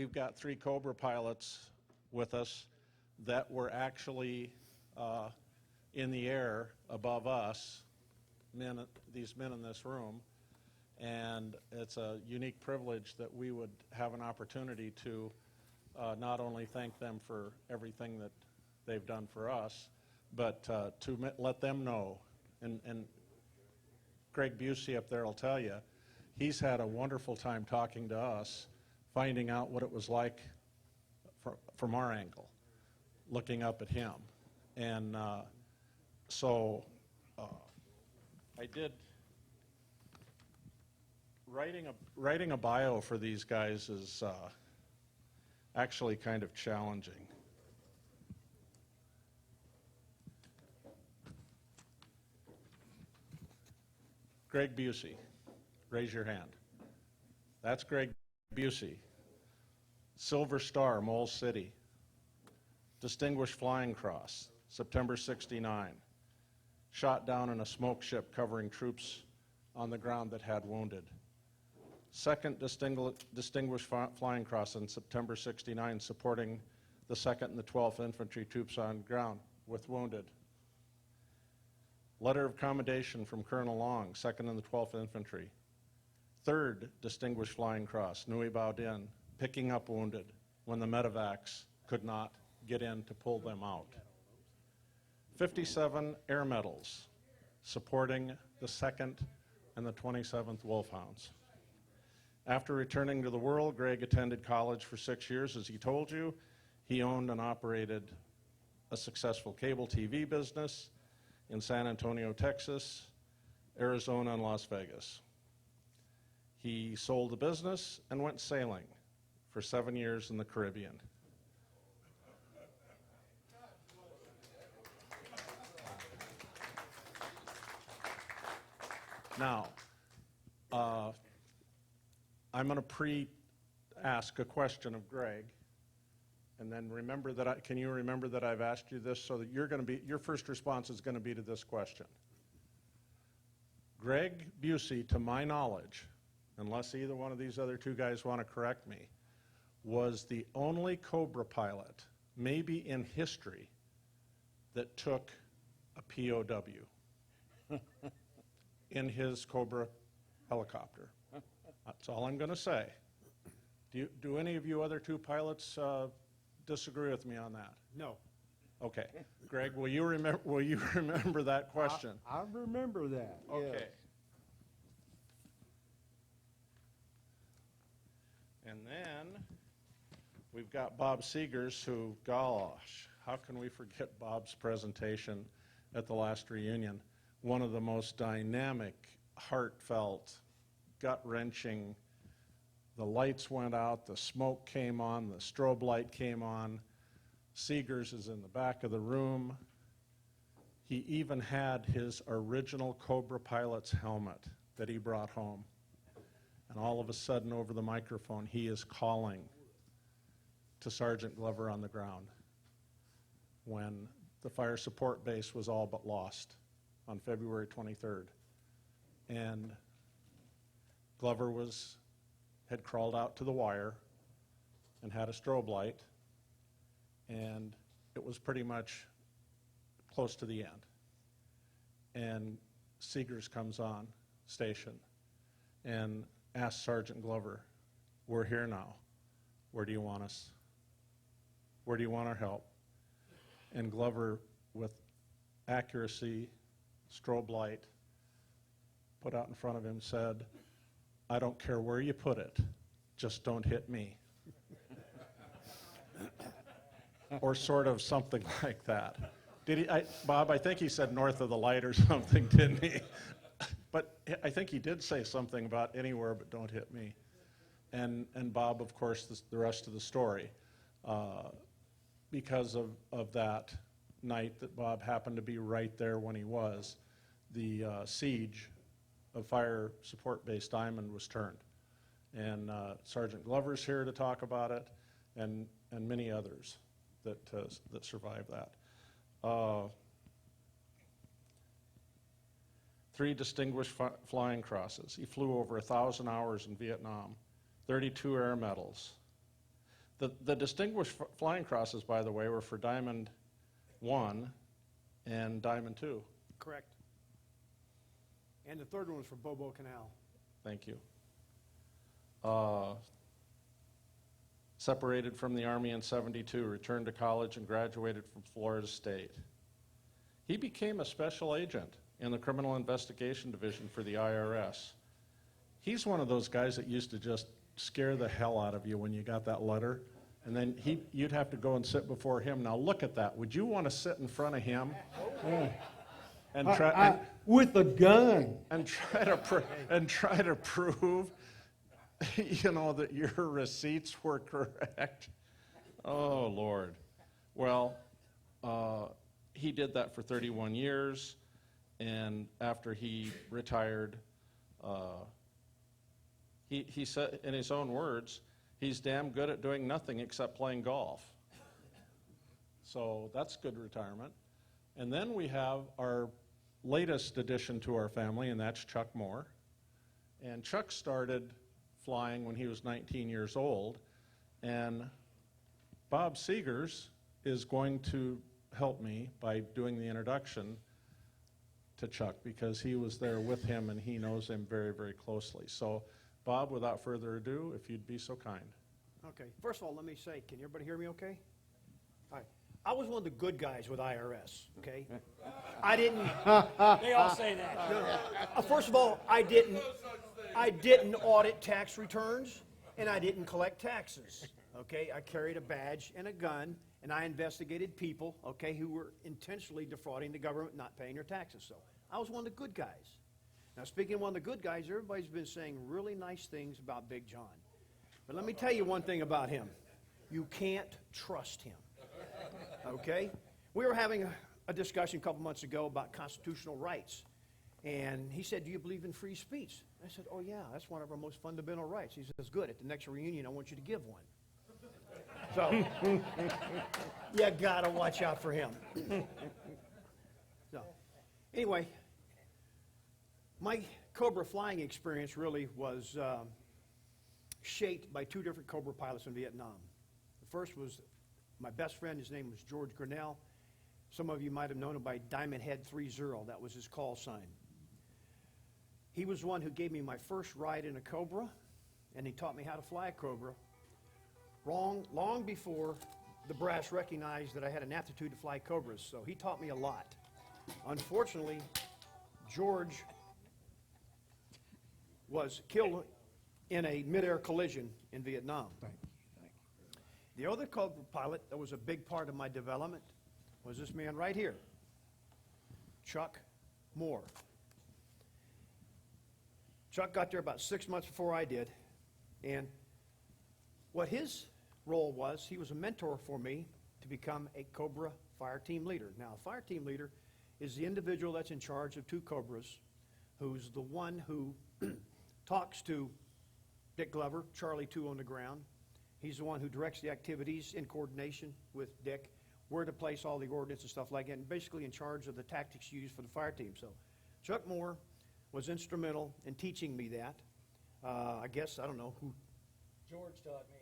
we've got 3 Cobra pilots with us that were actually in the air above us, these men in this room, and it's a unique privilege that we would have an opportunity to not only thank them for everything that they've done for us, but to let them know. And Greg Busey up there will tell you, he's had a wonderful time talking to us, finding out what it was like from our angle, looking up at him. And so I did, writing a bio for these guys is actually kind of challenging. Greg Busey, raise your hand. That's Greg Busey. Silver Star, Mole City. Distinguished Flying Cross, September '69. Shot down in a smoke ship covering troops on the ground that had wounded. Second Distinguished Flying Cross in September '69, supporting the 2nd and the 12th Infantry troops on ground with wounded. Letter of commendation from Colonel Long, 2nd and the 12th Infantry. Third Distinguished Flying Cross, Nui Bao Din, picking up wounded when the medevacs could not get in to pull them out. 57 Air Medals, supporting the 2nd and the 27th Wolfhounds. After returning to the world, Greg attended college for 6 years. As he told you, he owned and operated a successful cable TV business in San Antonio, Texas, Arizona, and Las Vegas. He sold the business and went sailing for 7 years in the Caribbean. Now, I'm going to pre-ask a question of Greg, and then remember that can you remember that I've asked you this, so that your first response is going to be to this question. Greg Busey, to my knowledge, unless either one of these other 2 guys want to correct me, was the only Cobra pilot, maybe in history, that took a POW in his Cobra helicopter. That's all I'm going to say. Do any of you other 2 pilots disagree with me on that? No. Okay. Greg, will you remember that question? I remember that. Okay. Yes. And then we've got Bob Seegers, who, gosh, how can we forget Bob's presentation at the last reunion? One of the most dynamic, heartfelt, gut-wrenching. The lights went out, the smoke came on, the strobe light came on. Seegers is in the back of the room. He even had his original Cobra Pilots helmet that he brought home. And all of a sudden, over the microphone, he is calling to Sergeant Glover on the ground when the fire support base was all but lost on February 23rd. And Glover had crawled out to the wire and had a strobe light, and it was pretty much close to the end. And Seegers comes on station and asks Sergeant Glover, "We're here now. Where do you want us? Where do you want our help?" And Glover, with accuracy, strobe light, put out in front of him, said, "I don't care where you put it, just don't hit me." Or sort of something like that. Did he, Bob, I think he said north of the light or something, didn't he? But I think he did say something about anywhere but don't hit me. And Bob, of course, the rest of the story. Because of that night that Bob happened to be right there when he was, the siege of Fire Support Base Diamond was turned. And Sergeant Glover's here to talk about it, and many others that survived that. 3 distinguished flying crosses. He flew over 1,000 hours in Vietnam, 32 air medals. The distinguished flying crosses, by the way, were for Diamond 1 and Diamond 2. Correct. And the third one was for Bobo Canal. Thank you. Separated from the Army in '72, returned to college and graduated from Florida State. He became a special agent in the Criminal Investigation Division for the IRS. He's one of those guys that used to just scare the hell out of you when you got that letter, and then you'd have to go and sit before him. Now look at that. Would you want to sit in front of him and try with a gun and try to prove, you know, that your receipts were correct? Oh Lord. Well, he did that for 31 years, and after he retired, he said in his own words, he's damn good at doing nothing except playing golf. So that's good retirement. And then we have our latest addition to our family, and that's Chuck Moore. And Chuck started flying when he was 19 years old, and Bob Seegers is going to help me by doing the introduction to Chuck, because he was there with him and he knows him very, very closely. So, Bob, without further ado, if you'd be so kind. Okay. First of all, let me say, can everybody hear me okay? All right. I was one of the good guys with IRS, okay? I didn't... They all say that. No. First of all, I didn't audit tax returns, and I didn't collect taxes, okay? I carried a badge and a gun, and I investigated people, okay, who were intentionally defrauding the government, not paying their taxes. So I was one of the good guys. Now, speaking of one of the good guys, everybody's been saying really nice things about Big John. But let me tell you one thing about him. You can't trust him, okay? We were having a discussion a couple months ago about constitutional rights. And he said, do you believe in free speech? I said, oh, yeah, that's one of our most fundamental rights. He says, good. At the next reunion, I want you to give one. So, you got to watch out for him. So, anyway, my Cobra flying experience really was shaped by two different Cobra pilots in Vietnam. The first was my best friend. His name was George Grinnell. Some of you might have known him by Diamond Head 30. That was his call sign. He was the one who gave me my first ride in a Cobra, and he taught me how to fly a Cobra long before the brass recognized that I had an aptitude to fly Cobras. So he taught me a lot. Unfortunately, George was killed in a mid-air collision in Vietnam. Thank you. The other Cobra pilot that was a big part of my development was this man right here, Chuck Moore. Chuck got there about 6 months before I did, and what his role was, he was a mentor for me to become a Cobra fire team leader. Now, a fire team leader is the individual that's in charge of two Cobras, who's the one who talks to Dick Glover, Charlie 2 on the ground. He's the one who directs the activities in coordination with Dick, where to place all the ordnance and stuff like that, and basically in charge of the tactics used for the fire team. So Chuck Moore was instrumental in teaching me that. I guess, I don't know who. George taught me.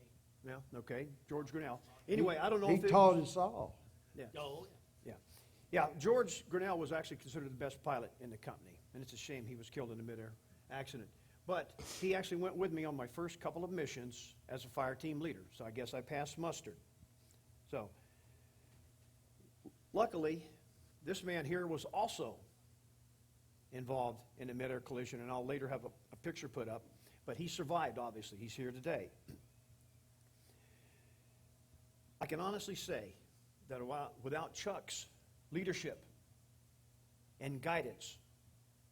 Yeah, okay, George Grinnell. Anyway, I don't know He if it taught was, us all. yeah. Oh, Yeah, George Grinnell was actually considered the best pilot in the company, and it's a shame he was killed in a mid-air accident. But he actually went with me on my first couple of missions as a fire team leader, so I guess I passed muster. So, luckily, this man here was also involved in a mid-air collision, and I'll later have a picture put up, but he survived, obviously. He's here today. I can honestly say that without Chuck's leadership and guidance,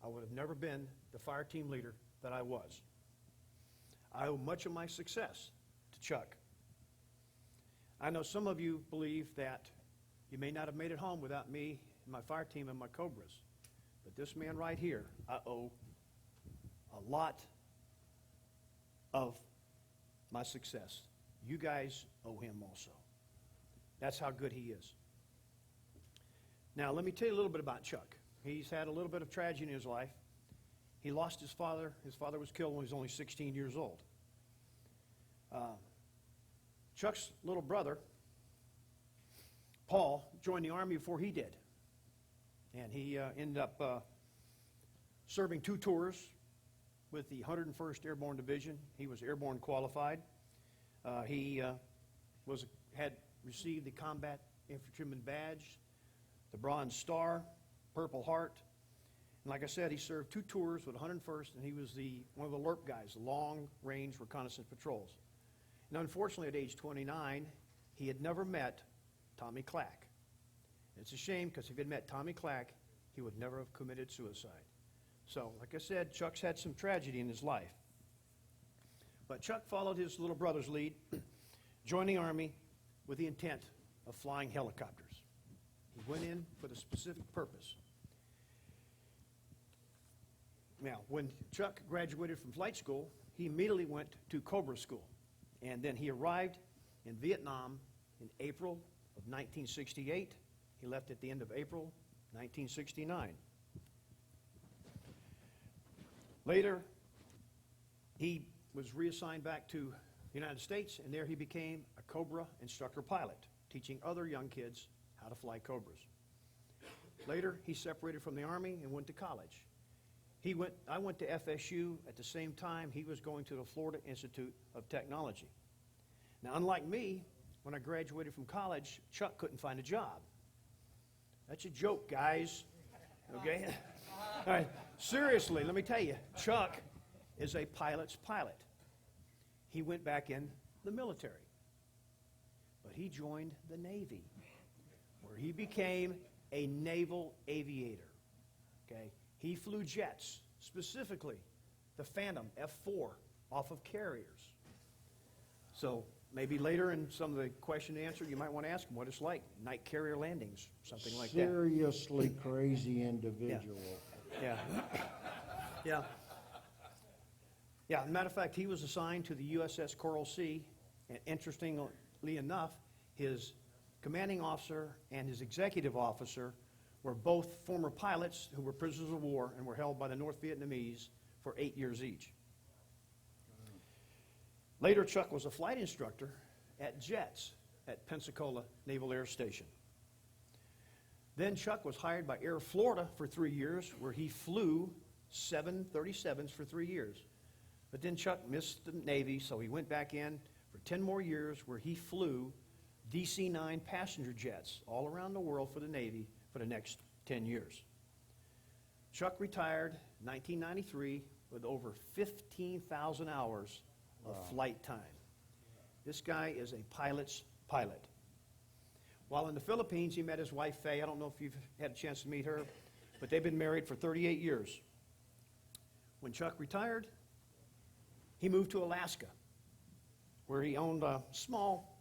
I would have never been the fire team leader that I was. I owe much of my success to Chuck. I know some of you believe that you may not have made it home without me and my fire team and my Cobras, but this man right here, I owe a lot of my success. You guys owe him also. That's how good he is. Now, let me tell you a little bit about Chuck. He's had a little bit of tragedy in his life. He lost his father. His father was killed when he was only 16 years old. Chuck's little brother, Paul, joined the Army before he did. And he ended up serving 2 tours with the 101st Airborne Division. He was airborne qualified. He had received the Combat Infantryman Badge, the Bronze Star, Purple Heart. And like I said, he served 2 tours with 101st, and he was one of the LRP guys, long-range reconnaissance patrols. And unfortunately, at age 29, he had never met Tommy Clack. It's a shame, because if he had met Tommy Clack, he would never have committed suicide. So, like I said, Chuck's had some tragedy in his life. But Chuck followed his little brother's lead, joined the Army with the intent of flying helicopters. He went in for the specific purpose. Now, when Chuck graduated from flight school, he immediately went to Cobra school. And then he arrived in Vietnam in April of 1968. He left at the end of April 1969. Later, he was reassigned back to the United States, and there he became a Cobra instructor pilot, teaching other young kids how to fly Cobras. Later, he separated from the Army and went to college. I went to FSU at the same time he was going to the Florida Institute of Technology. Now, unlike me, when I graduated from college, Chuck couldn't find a job. That's a joke, guys. Okay? All right. Seriously, let me tell you, Chuck is a pilot's pilot. He went back in the military. But he joined the Navy, where he became a naval aviator. Okay? He flew jets, specifically the Phantom F-4 off of carriers. So maybe later in some of the question and answer, you might want to ask him what it's like, night carrier landings, something like that. Seriously crazy individual. Yeah. Yeah. Yeah, as a matter of fact, he was assigned to the USS Coral Sea, and interestingly enough, his commanding officer and his executive officer were both former pilots who were prisoners of war and were held by the North Vietnamese for 8 years each. Later, Chuck was a flight instructor at Jets at Pensacola Naval Air Station. Then Chuck was hired by Air Florida for 3 years, where he flew 737s for 3 years. But then Chuck missed the Navy, so he went back in for 10 more years, where he flew DC-9 passenger jets all around the world for the Navy for the next 10 years. Chuck retired in 1993 with over 15,000 hours of flight time. This guy is a pilot's pilot. While in the Philippines, he met his wife, Faye. I don't know if you've had a chance to meet her, but they've been married for 38 years. When Chuck retired, he moved to Alaska, where he owned a small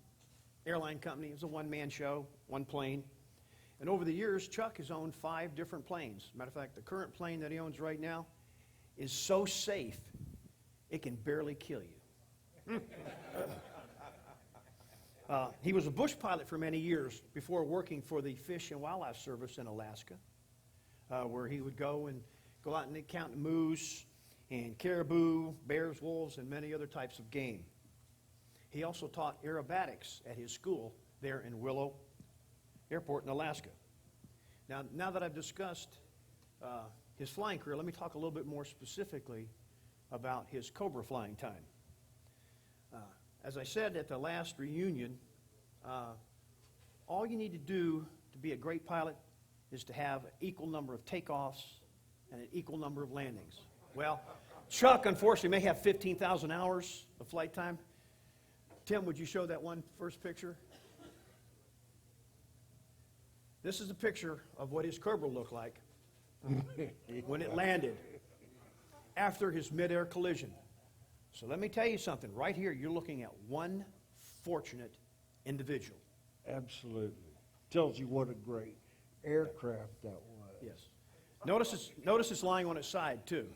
airline company. It was a one-man show, one plane. And over the years, Chuck has owned 5 different planes. Matter of fact, the current plane that he owns right now is so safe, it can barely kill you. He was a bush pilot for many years before working for the Fish and Wildlife Service in Alaska, where he would go out and count moose and caribou, bears, wolves, and many other types of game. He also taught aerobatics at his school there in Willow Airport in Alaska. Now that I've discussed his flying career, let me talk a little bit more specifically about his Cobra flying time. As I said at the last reunion, all you need to do to be a great pilot is to have an equal number of takeoffs and an equal number of landings. Well, Chuck, unfortunately, may have 15,000 hours of flight time. Tim, would you show that one first picture? This is a picture of what his Cobra looked like when it landed after his midair collision. So let me tell you something. Right here, you're looking at one fortunate individual. Absolutely. Tells you what a great aircraft that was. Yes. Notice it's lying on its side, too.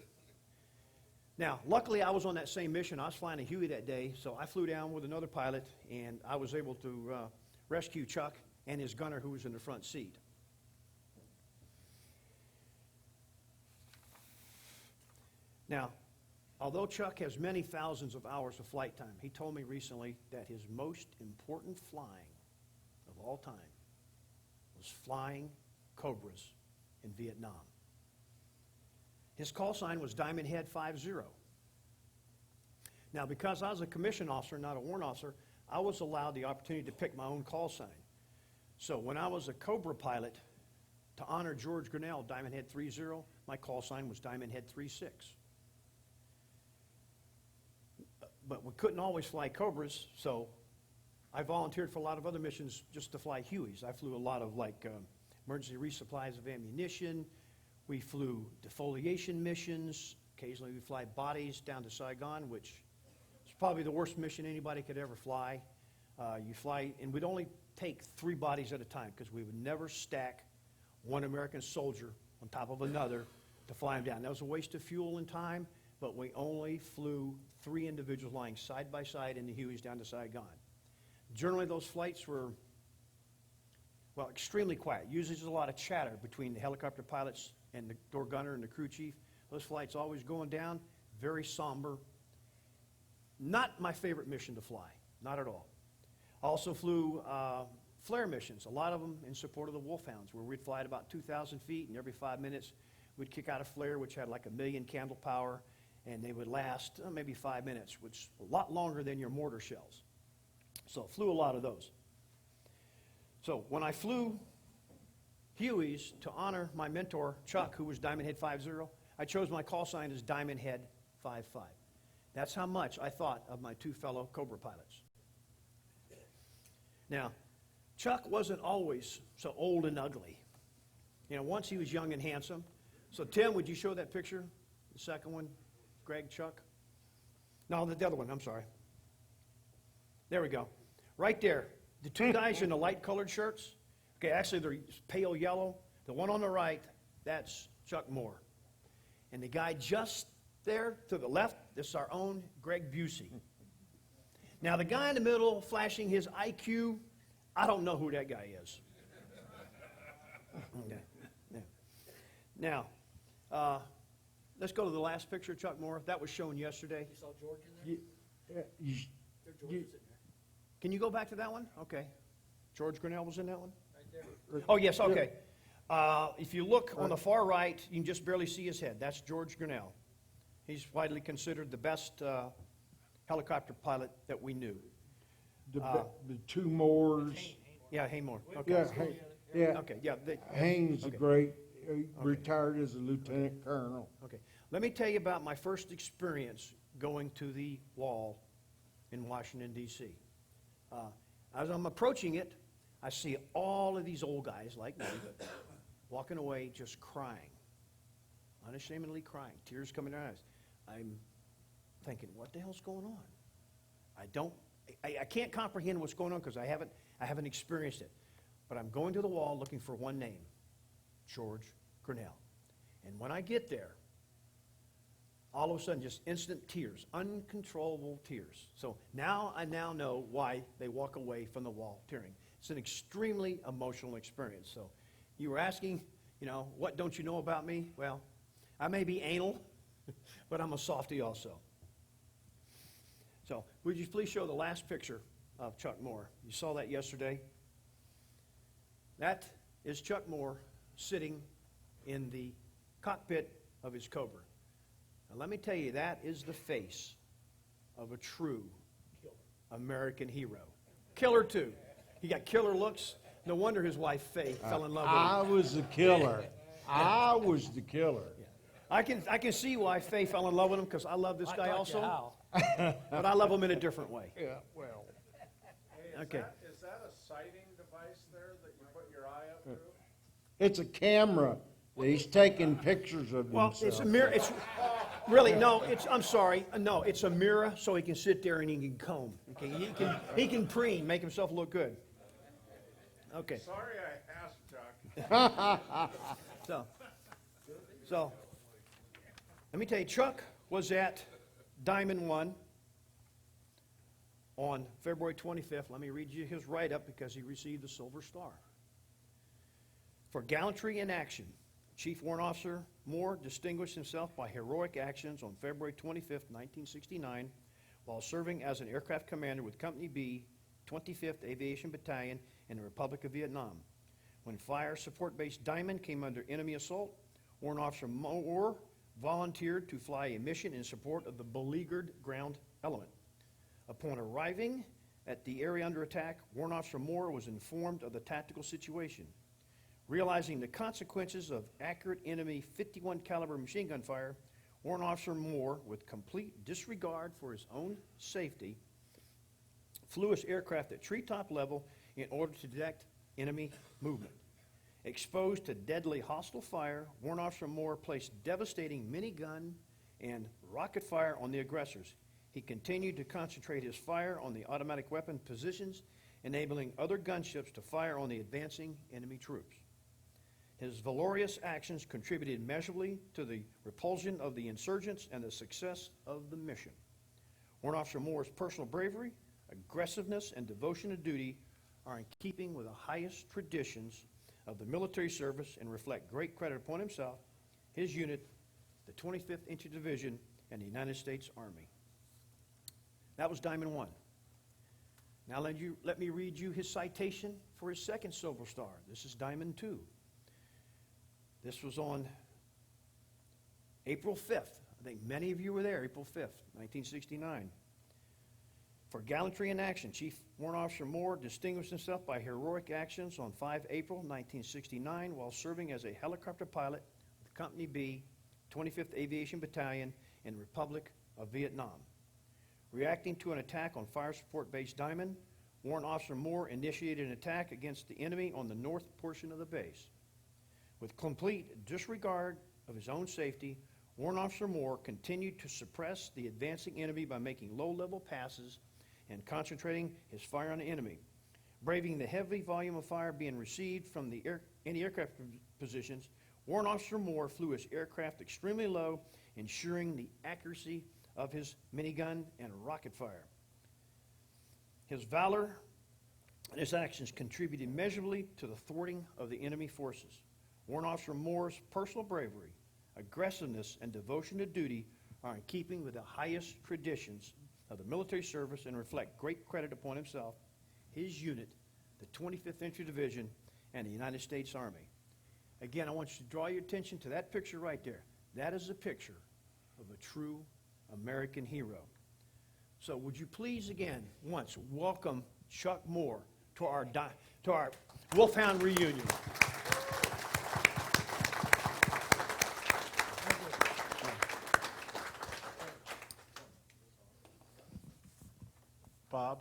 Now, luckily, I was on that same mission. I was flying a Huey that day, so I flew down with another pilot, and I was able to rescue Chuck and his gunner, who was in the front seat. Now, Although Chuck has many thousands of hours of flight time, he told me recently that his most important flying of all time was flying Cobras in Vietnam. His call sign was Diamond Head 50. Now, because I was a commissioned officer, not a warrant officer, I was allowed the opportunity to pick my own call sign. So when I was a Cobra pilot, to honor George Grinnell, Diamond Head 30, my call sign was Diamond Head 36. But we couldn't always fly Cobras, so I volunteered for a lot of other missions just to fly Hueys. I flew a lot of emergency resupplies of ammunition. We flew defoliation missions. Occasionally we fly bodies down to Saigon, which is probably the worst mission anybody could ever fly. You fly, and we'd only take 3 bodies at a time because we would never stack one American soldier on top of another to fly them down. That was a waste of fuel and time, but we only flew 3 individuals lying side by side in the Hueys down to Saigon. Generally, those flights were, well, extremely quiet. Usually there's a lot of chatter between the helicopter pilots and the door gunner and the crew chief. Those flights always going down, very somber. Not my favorite mission to fly, not at all. I also flew flare missions, a lot of them in support of the Wolfhounds, where we'd fly at about 2,000 feet, and every 5 minutes we'd kick out a flare which had like 1,000,000 candle power, and they would last maybe 5 minutes, which is a lot longer than your mortar shells. So flew a lot of those. So when I flew Hueys to honor my mentor, Chuck, who was Diamond Head 50, I chose my call sign as Diamond Head 55. That's how much I thought of my 2 fellow Cobra pilots. Now, Chuck wasn't always so old and ugly. You know, once he was young and handsome. So, Tim, would you show that picture? The second one, Greg, Chuck? No, the other one, I'm sorry. There we go. Right there. The 2 guys in the light-colored shirts. Okay, actually, they're pale yellow. The one on the right, that's Chuck Moore. And the guy just there to the left, this is our own Greg Busey. Now, the guy in the middle flashing his IQ, I don't know who that guy is. Okay. Yeah. Now, let's go to the last picture, Chuck Moore. That was shown yesterday. You saw George in there? There's George sitting there. Can you go back to that one? Okay. George Grinnell was in that one? Right there. Oh, yes, okay. If you look on the far right, you can just barely see his head. That's George Grinnell. He's widely considered the best helicopter pilot that we knew. The 2 Moors. Yeah, Haymore. Okay. Yeah, Okay, yeah. Haynes, okay. a great, retired as a lieutenant colonel. Okay. Let me tell you about my first experience going to the wall in Washington, D.C. As I'm approaching it, I see all of these old guys like me walking away just crying, unashamedly crying, tears coming down their eyes. I'm thinking, what the hell's going on? I can't comprehend what's going on because I haven't experienced it. But I'm going to the wall looking for one name, George Grinnell. And when I get there, all of a sudden, just instant tears, uncontrollable tears. So I now know why they walk away from the wall tearing. It's an extremely emotional experience. So you were asking, what don't you know about me? Well, I may be anal, but I'm a softie also. So would you please show the last picture of Chuck Moore? You saw that yesterday. That is Chuck Moore sitting in the cockpit of his Cobra. Now let me tell you, that is the face of a true American hero. Killer too. He got killer looks. No wonder his wife Faye fell in love with him. I was the killer. I was the killer. I can see why Faye fell in love with him because I love this I guy taught also. you how. But I love him in a different way. Yeah, well. Hey, Okay. Is that a sighting device there that you put your eye up through? It's a camera that he's taking pictures of Well, himself. it's a mirror. It's really no. I'm sorry. No, it's a mirror so he can sit there and he can comb. Okay, he can preen, make himself look good. Okay. Sorry I asked, Chuck. So let me tell you, Chuck was at Diamond 1 on February 25th. Let me read you his write-up because he received the Silver Star. For gallantry in action, Chief Warrant Officer Moore distinguished himself by heroic actions on February 25, 1969, while serving as an aircraft commander with Company B, 25th Aviation Battalion in the Republic of Vietnam. When Fire Support Base Diamond came under enemy assault, Warrant Officer Moore volunteered to fly a mission in support of the beleaguered ground element. Upon arriving at the area under attack, Warrant Officer Moore was informed of the tactical situation. Realizing the consequences of accurate enemy 51 caliber machine gun fire, Warrant Officer Moore, with complete disregard for his own safety, flew his aircraft at treetop level in order to detect enemy movement. Exposed to deadly hostile fire, Warrant Officer Moore placed devastating minigun and rocket fire on the aggressors. He continued to concentrate his fire on the automatic weapon positions, enabling other gunships to fire on the advancing enemy troops. His valorous actions contributed measurably to the repulsion of the insurgents and the success of the mission. Warrant Officer Moore's personal bravery, aggressiveness, and devotion to duty are in keeping with the highest traditions of the military service and reflect great credit upon himself, his unit, the 25th Infantry Division, and the United States Army. That was Diamond 1. Now let me read you his citation for his second Silver Star. This is Diamond 2. This was on April 5th. I think many of you were there, April 5th, 1969. For gallantry in action, Chief Warrant Officer Moore distinguished himself by heroic actions on 5 April 1969 while serving as a helicopter pilot with Company B, 25th Aviation Battalion in the Republic of Vietnam. Reacting to an attack on Fire Support Base Diamond, Warrant Officer Moore initiated an attack against the enemy on the north portion of the base. With complete disregard of his own safety, Warrant Officer Moore continued to suppress the advancing enemy by making low-level passes and concentrating his fire on the enemy. Braving the heavy volume of fire being received from the anti-aircraft positions, Warrant Officer Moore flew his aircraft extremely low, ensuring the accuracy of his minigun and rocket fire. His valor and his actions contributed measurably to the thwarting of the enemy forces. Warrant Officer Moore's personal bravery, aggressiveness, and devotion to duty are in keeping with the highest traditions of the military service and reflect great credit upon himself, his unit, the 25th Infantry Division, and the United States Army. Again, I want you to draw your attention to that picture right there. That is a picture of a true American hero. So would you please again, once, welcome Chuck Moore to our Wolfhound reunion. Bob,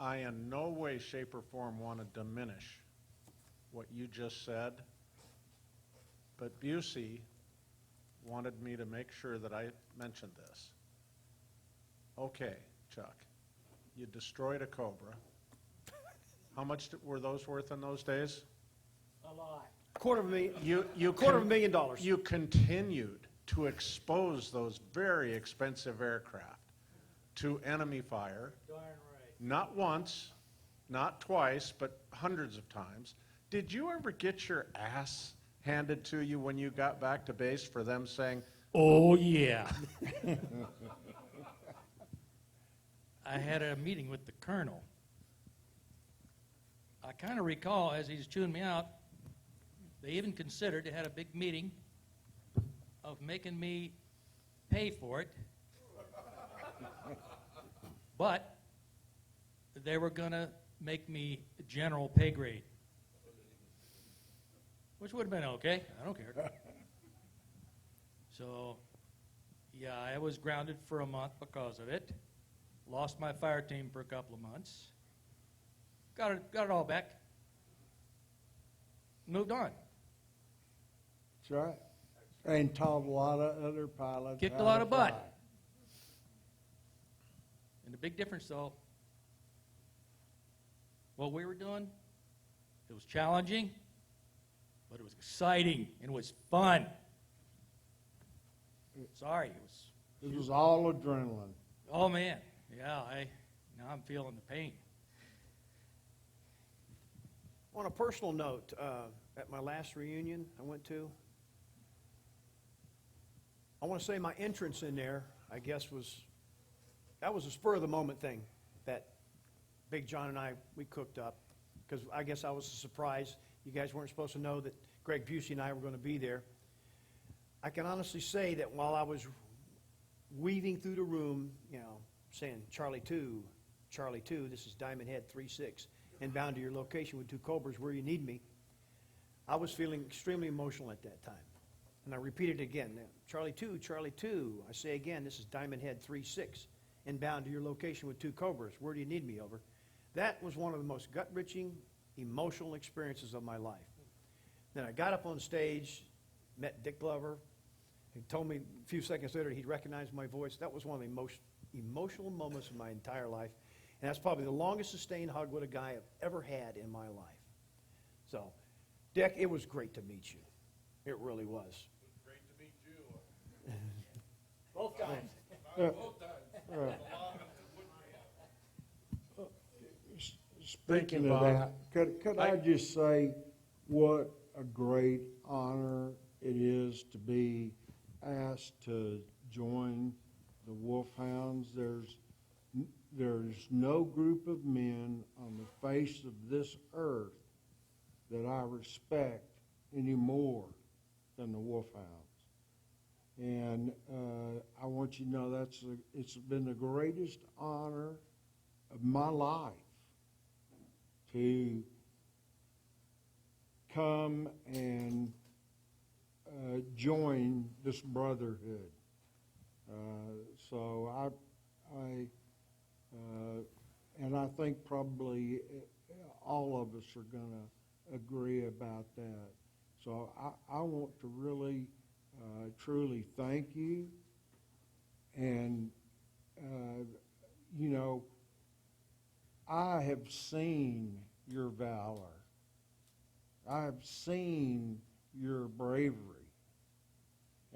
I in no way, shape, or form want to diminish what you just said, but Busey wanted me to make sure that I mentioned this. Okay, Chuck, you destroyed a Cobra. How much were those worth in those days? A lot. $250,000. You continued to expose those very expensive aircraft to enemy fire, Darn right. not once, not twice, but hundreds of times. Did you ever get your ass handed to you when you got back to base for them saying, Oh, yeah. I had a meeting with the colonel. I kind of recall as he's chewing me out, they even considered, they had a big meeting of making me pay for it. But they were going to make me general pay grade, which would have been okay. I don't care. So, yeah, I was grounded for a month because of it. Lost my fire team for a couple of months. Got it all back. Moved on. That's right. And taught a lot of other pilots. Kicked a how lot to of butt. fly. And the big difference, though, what we were doing, it was challenging, but it was exciting and it was fun. Sorry, It was all adrenaline. oh man, yeah, now I'm feeling the pain. I want a personal note, at my last reunion I went to, I want to say my entrance in there, I guess, that was a spur of the moment thing that Big John and we cooked up, because I guess I was surprised. You guys weren't supposed to know that Greg Busey and I were going to be there. I can honestly say that while I was weaving through the room, saying, Charlie 2, this is Diamond Head 3-6, inbound to your location with 2 Cobras, where you need me, I was feeling extremely emotional at that time. And I repeated it again. Now, Charlie 2, I say again, this is Diamond Head 3-6, inbound to your location with 2 Cobras, where do you need me, over? That was one of the most gut-wrenching, emotional experiences of my life. Then I got up on stage, met Dick Glover. He told me a few seconds later he'd recognized my voice. That was one of the most emotional moments of my entire life. And that's probably the longest sustained hug with a guy I've ever had in my life. So, Dick, it was great to meet you. It really was. Great to meet you. Both times. Both times. Speaking of Bob. that, could I just say what a great honor it is to be asked to join the Wolfhounds. There's no group of men on the face of this earth that I respect any more than the Wolfhounds. And I want you to know it's been the greatest honor of my life to come and join this brotherhood. So I think probably all of us are going to agree about that. So I want to really, truly thank you. And, I have seen your valor. I've seen your bravery.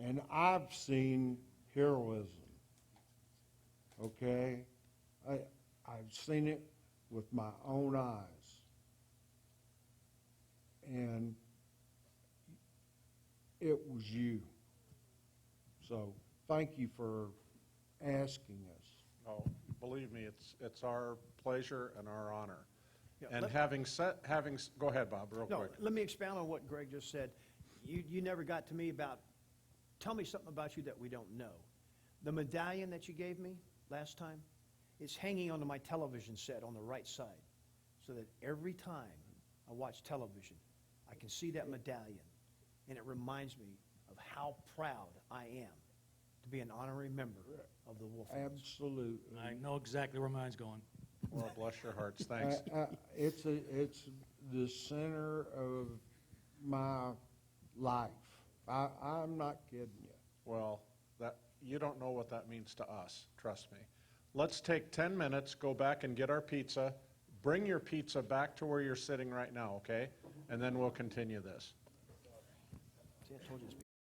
And I've seen heroism. Okay? I've seen it with my own eyes. And it was you. So thank you for asking us. Oh, believe me, it's our pleasure and our honor. Yeah, And go ahead, Bob, real No, quick. let me expound on what Greg just said. You never got to me about, tell me something about you that we don't know. The medallion that you gave me last time, it's hanging onto my television set on the right side, so that every time I watch television, I can see that medallion, and it reminds me of how proud I am to be an honorary member of the Wolfhounds. Absolutely. I know exactly where mine's going. Well, bless your hearts. Thanks. It's the center of my life. I'm not kidding you. Well, you don't know what that means to us, trust me. Let's take 10 minutes, go back and get our pizza. Bring your pizza back to where you're sitting right now, okay? And then we'll continue this. See, I told you it's